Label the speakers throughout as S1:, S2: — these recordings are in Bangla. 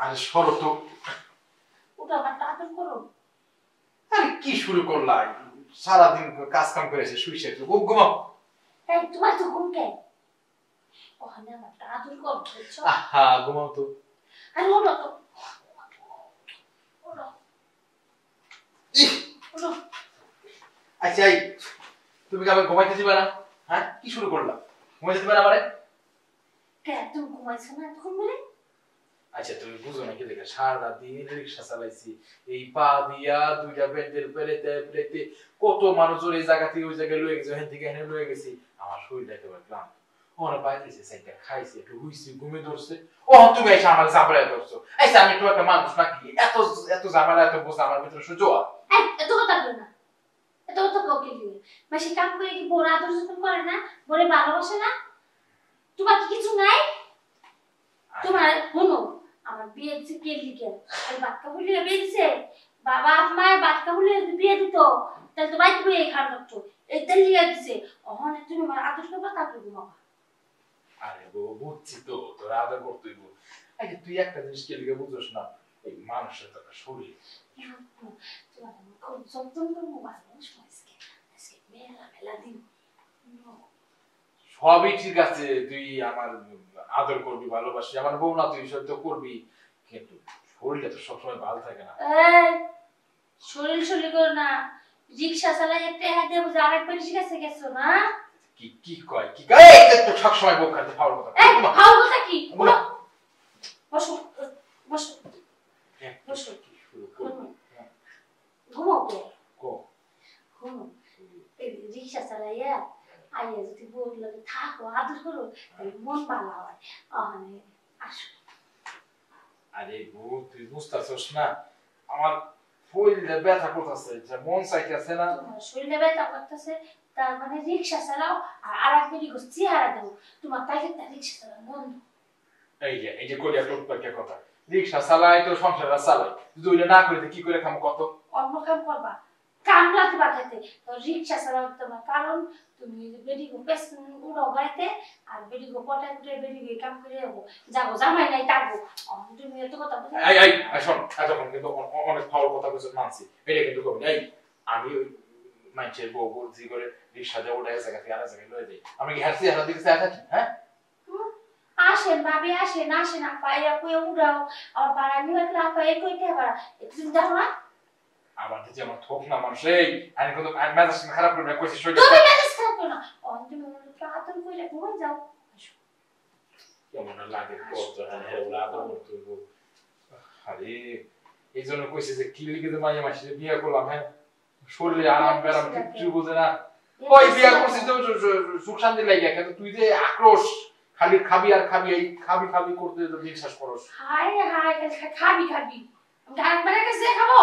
S1: আরে সরো তো।
S2: ওটা আমার আদর করো।
S1: আরে কি শুরু করলা? সারাদিন কাজ কাম করেছে, শুইছে, ঘুমাও।
S2: এই তোমার তো ঘুম কে? ওখানে আমার আদর করো, বুঝছো?
S1: আহা, ঘুমাও তো।
S2: আরে ওঠো তো, ওঠো ওঠো।
S1: আচ্ছা, এই তুমি কি আবার ঘুমাইতে দিবা না? হ্যাঁ, কি শুরু করলা? ঘুমাইতে দিবা না আমারে?
S2: কে তুমি ঘুমাইছো না তখন বলে?
S1: আচ্ছা, তুমি বুঝো না কি দেখে সারা দিন রিক্সা চালাইছি, এই পা দিয়া দুইটা ব্যান্ডেল পেরেতে পেরেতে কত মানুষের এই জায়গা থেকে ওই জায়গায় লয়ে গেছে, এখান থেকে এখানে লয়ে গেছি। আমার শরীরটা একেবারে ক্লান্ত। ওরা বাইরেছে, সাইডটা খাইছি, একটু হুইছি, ঘুমে ধরছে। ও তুমি এসে আমার জাবড়ায় ধরছো। আচ্ছা, আমি তো একটা মানুষ নাকি? এত এত ঝামেলা, এত বোঝা আমার ভিতরে সহ্য হয়?
S2: এই এত কথা বল না, এত কথা কাউকে দিবে মাসে কাম করে কি বড় আদর যত্ন করে না, বড় ভালোবাসে না? তোমার কি কিছু নাই? তোমার শোনো, আমার বিয়ে দিচ্ছে কে লিখে? আর বাচ্চা বলে বিয়ে দিচ্ছে, বাবা মা বাচ্চা বলে বিয়ে দিত, তাহলে তো বাইক বয়ে খান লাগতো, এটা লিখে দিছে। ওখানে তুমি আমার আদর করবা, তারপরে ঘুমাবা।
S1: আরে বউ, বুঝছি তো, তোর আদর করতেই বল। আচ্ছা, তুই একটা জিনিস কে লিখে বুঝোস না? এই মানুষের তো একটা শরীর।
S2: তোমার আমি খুব যত্ন করবো, ভালোবাসবো। আজকে আজকে মেলা মেলা দিন।
S1: সবই ঠিক আছে, তুই আমার আদর করবি, ভালোবাসি, আমার বউ না, তুই সব তো করবি, কিন্তু শরীরটা তো সবসময় ভালো থাকে না।
S2: এই শরীর শরীর করো না, রিক্সা চালাই একটা হাত দিয়ে বুঝে আরেকবার শিখাচ্ছে গেছো না?
S1: কি কি কয়, কি কয়? এই যে তো সবসময় বউ খাতে ফাউল কথা।
S2: এই ফাউল কথা কি? বলো, বসো বসো বসো।
S1: কি শুরু করবি?
S2: ঘুমাও তো,
S1: কো
S2: ঘুমো। এই রিক্সা চালাইয়া আইয়া যদি বউর লাগে থাকো, আদর করো, তাহলে মন ভালো হয়। ওখানে আসো।
S1: আরে বউ, তুই বুঝতাছস না, আমার শরীরে ব্যথা করতেছে, যে মন চাইতেছে না।
S2: তোমার শরীরে ব্যথা করতেছে, তার মানে রিক্সা চালাও আর আরেক বেরি গোস চেহারা দাও, তোমার তাইলে তার রিক্সা চালানো বন্ধ।
S1: এই যে করিয়া টোটপাকিয়া কথা, রিক্সা চালাই তো সংসারটা চালাই, যদি ওইটা না করিতে কি করে খাম কত?
S2: অন্য কাম করবা, কামলাতে বাঁধাতে তো রিক্সা চালাও তোমার, কারণ তুমি বেরি গো বেশ উড়ো গাইতে, আর বেরি গো পটায় পটায় বেরি গো কাম করে যাবো, জামাই নাই থাকবো। তুমি এত কথা বুঝো?
S1: এই শোন, এতক্ষণ কিন্তু অনেক ফাউল কথা কইছ, মানছি, এটা কিন্তু কবি এই আমি ওই মানুষের বউ বলছি করে রিক্সা দিয়ে ওটা জায়গা থেকে আরেক জায়গায় লয়ে যাই, আমি কি হাসি হারা দিকে চাই থাকি? হ্যাঁ,
S2: আসেন ভাবি, আসেন আসেন, পাইয়া কইয়া উড়াও, আর ভাড়া নিবার গেলে পাইয়া কইতে ভাড়া, একটু তুমি দেখো না?
S1: আবার যে আমার থোক না মানুষ, এই আমি কিন্তু মেজাজ খারাপ করে কইছি শরীর
S2: তুমি মেজাজ খারাপ করো না, তুমি একটু আদর কইরা ঘুমাই যাও।
S1: কেমন লাগে কত, হ্যাঁ ওরা আদর করতে হইব। আরে এই জন্য কইছে যে কি লিখে মাইয়া মাসে বিয়ে করলাম, হ্যাঁ শরীরে আরাম বেরাম কিচ্ছু বোঝে না। ওই বিয়ে করছি তো সুখ শান্তি লাগে, কিন্তু তুই যে আক্রোশ, খালি খাবি আর খাবি, এই খাবি খাবি করতে তো বিশ্বাস করস।
S2: হায় হায়, খাবি খাবি, গান বাড়া কাছে খাবো?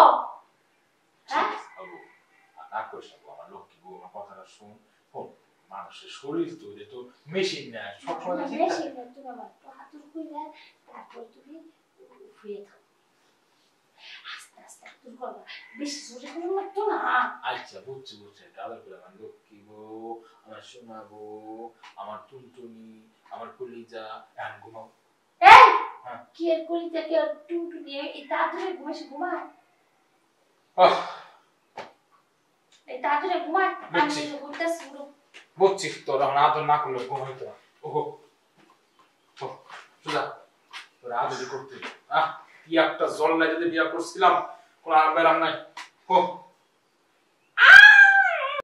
S2: হ্যাঁ
S1: আক্রোশ আমার লক্ষ্মী বউ, আমার কথাটা শুন। মানুষের শরীর তো এটা তো মেশিন না, সবসময় ঠিক থাকে।
S2: মেশিন না, তুমি আমার তো আদর কইরা তারপর তুমি শুয়ে থাকো, আস্তে আস্তে আদর করবা, বেশি জোরে করো না তো না।
S1: আচ্ছা, বুঝছি বুঝছি, আদর করে আমার লক্ষ্মী বউ, আমার সোনা বউ, আমার টুনটুনি, আমার কলিজা, এখন ঘুমাও।
S2: এই
S1: হ্যাঁ,
S2: কি এর কলিজা কে টুনটু দিয়ে এটা আদরে ঘুমাইছে, ঘুমায় এই তাড়াতাড়ি ঘুমায়, আমি ঘুরতেছি পুরো।
S1: বুঝছি, তোর এখন আদর না করলে ঘুম হইতো না। ওহো, সোজা তোর আদরই করতে। কি একটা জল নাই, যদি বিয়া করছিলাম, কোনো আরাম বেরাম নাই।